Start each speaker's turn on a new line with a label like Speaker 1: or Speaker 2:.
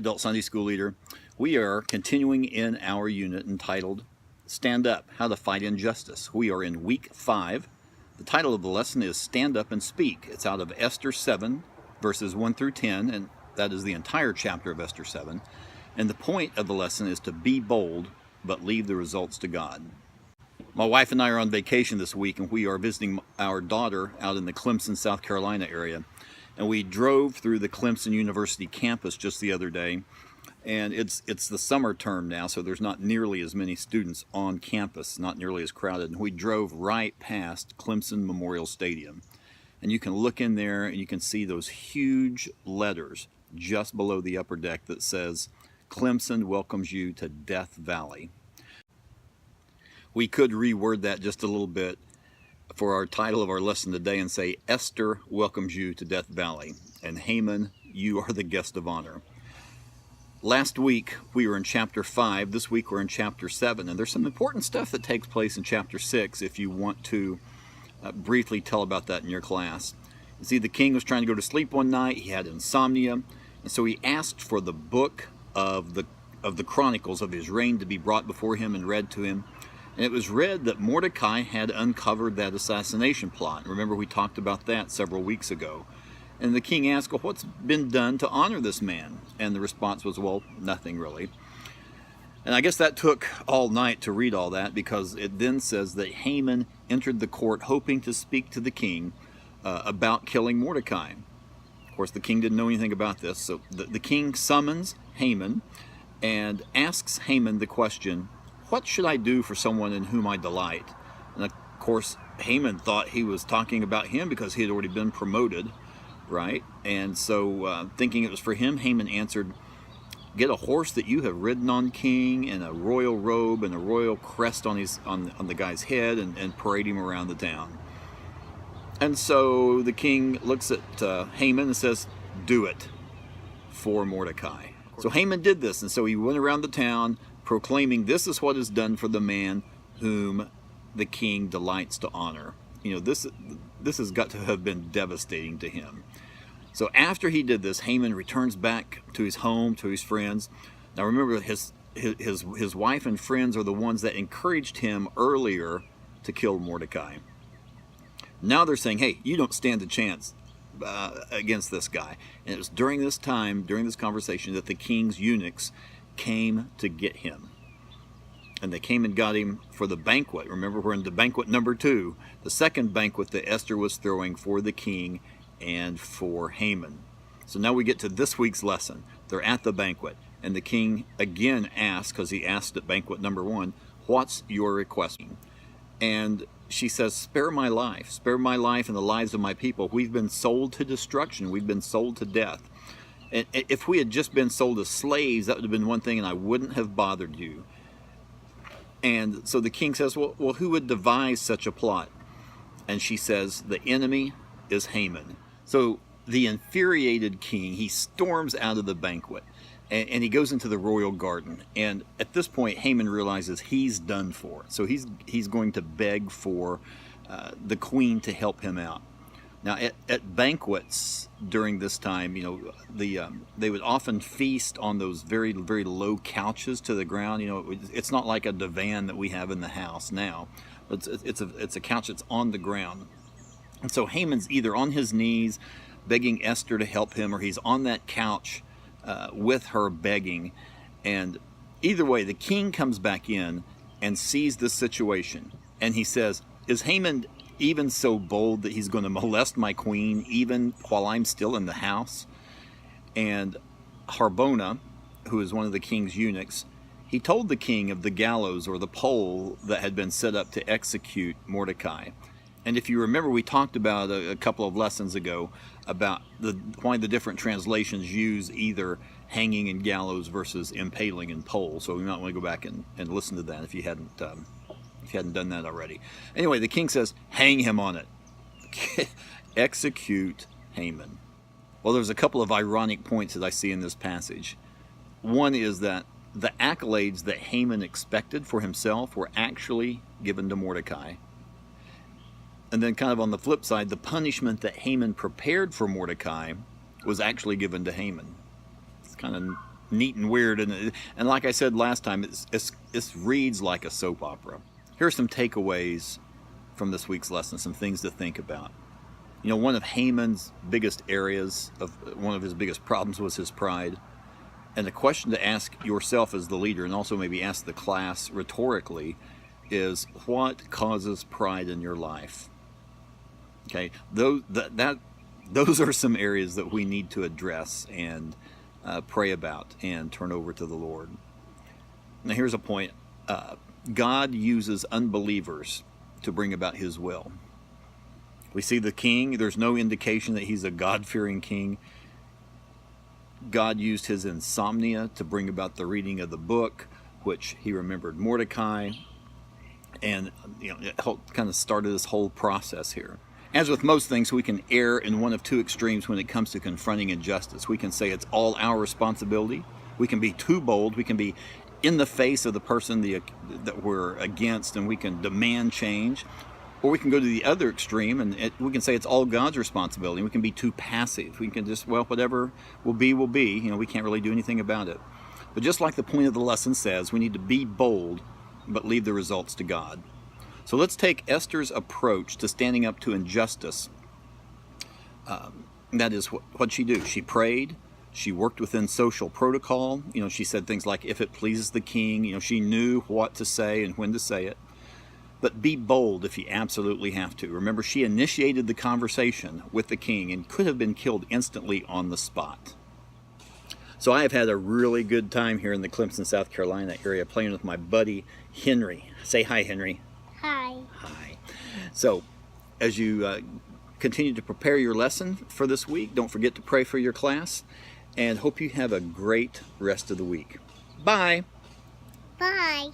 Speaker 1: Adult Sunday School Leader. We are continuing in our unit entitled Stand Up, How to Fight Injustice. We are in week 5. The title of the lesson is Stand Up and Speak. It's out of Esther 7, verses 1 through 10, and that is the entire chapter of Esther 7. And the point of the lesson is to be bold, but leave the results to God. My wife and I are on vacation this week, and we are visiting our daughter out in the Clemson, South Carolina area. And we drove through the Clemson University campus just the other day. And it's the summer term now, so there's not nearly as many students on campus, not nearly as crowded. And we drove right past Clemson Memorial Stadium. And you can look in there and you can see those huge letters just below the upper deck that says, Clemson welcomes you to Death Valley. We could reword that just a little bit for our title of our lesson today and say, Esther welcomes you to Death Valley, and Haman, you are the guest of honor. Last week we were in chapter 5, this week we're in chapter 7, and there's some important stuff that takes place in chapter 6 if you want to briefly tell about that in your class. You see, the king was trying to go to sleep one night, he had insomnia, and so he asked for the book of the Chronicles of his reign to be brought before him and read to him. And it was read that Mordecai had uncovered that assassination plot. Remember, we talked about that several weeks ago. And the king asked, well, what's been done to honor this man? And the response was, well, nothing really. And I guess that took all night to read all that, because it then says that Haman entered the court hoping to speak to the king about killing Mordecai. Of course, the king didn't know anything about this. So the king summons Haman and asks Haman the question, what should I do for someone in whom I delight? And of course, Haman thought he was talking about him because he had already been promoted, right? And so thinking it was for him, Haman answered, get a horse that you have ridden on, king, and a royal robe and a royal crest on the guy's head, and parade him around the town. And so the king looks at Haman and says, do it for Mordecai. So Haman did this, and so he went around the town proclaiming, this is what is done for the man whom the king delights to honor. You know, this has got to have been devastating to him. So after he did this, Haman returns back to his home, to his friends. Now remember, his wife and friends are the ones that encouraged him earlier to kill Mordecai. Now they're saying, hey, you don't stand a chance against this guy. And it was during this time, during this conversation, that the king's eunuchs came to get him. And they came and got him for the banquet. Remember, we're in the banquet number 2, the second banquet that Esther was throwing for the king and for Haman. So now we get to this week's lesson. They're at the banquet, and the king again asks, because he asked at banquet number 1, what's your request? And she says, spare my life and the lives of my people. We've been sold to destruction. We've been sold to death. And if we had just been sold as slaves, that would have been one thing, and I wouldn't have bothered you. And so the king says, well, who would devise such a plot? And she says, the enemy is Haman. So the infuriated king, he storms out of the banquet, and he goes into the royal garden. And at this point, Haman realizes he's done for. So he's going to beg for the queen to help him out. Now, at banquets during this time, you know, they would often feast on those very, very low couches to the ground. You know, it's not like a divan that we have in the house now. It's a couch that's on the ground. And so Haman's either on his knees begging Esther to help him, or he's on that couch with her begging. And either way, the king comes back in and sees this situation. And he says, is Haman even so bold that he's going to molest my queen even while I'm still in the house? And Harbona, who is one of the king's eunuchs, he told the king of the gallows, or the pole, that had been set up to execute Mordecai. And if you remember, we talked about a couple of lessons ago about why the different translations use either hanging and gallows versus impaling and pole. So we might want to go back and listen to that if you hadn't done that already. Anyway, the king says, hang him on it. Execute Haman. Well, there's a couple of ironic points that I see in this passage. One is that the accolades that Haman expected for himself were actually given to Mordecai. And then kind of on the flip side, the punishment that Haman prepared for Mordecai was actually given to Haman. It's kind of neat and weird, and like I said last time, it reads like a soap opera. Here are some takeaways from this week's lesson, some things to think about. You know, one of Haman's biggest areas, one of his biggest problems was his pride. And the question to ask yourself as the leader, and also maybe ask the class rhetorically, is what causes pride in your life? Okay, those are some areas that we need to address and pray about and turn over to the Lord. Now here's a point. God uses unbelievers to bring about his will. We see the king, there's no indication that he's a God-fearing king. God used his insomnia to bring about the reading of the book, which he remembered Mordecai, and it kind of started this whole process here. As with most things, we can err in one of two extremes when it comes to confronting injustice. We can say it's all our responsibility. We can be too bold. We can be in the face of the person that we're against, and we can demand change. Or we can go to the other extreme, and we can say it's all God's responsibility. We can be too passive. We can just, well, whatever will be, will be. We can't really do anything about it. But just like the point of the lesson says, we need to be bold, but leave the results to God. So let's take Esther's approach to standing up to injustice. That is what she did. She prayed. She worked within social protocol. She said things like, if it pleases the king. She knew what to say and when to say it. But be bold if you absolutely have to. Remember, she initiated the conversation with the king and could have been killed instantly on the spot. So I have had a really good time here in the Clemson, South Carolina area playing with my buddy Henry. Say hi, Henry.
Speaker 2: Hi.
Speaker 1: Hi. So as you continue to prepare your lesson for this week, don't forget to pray for your class, and hope you have a great rest of the week. Bye.
Speaker 2: Bye.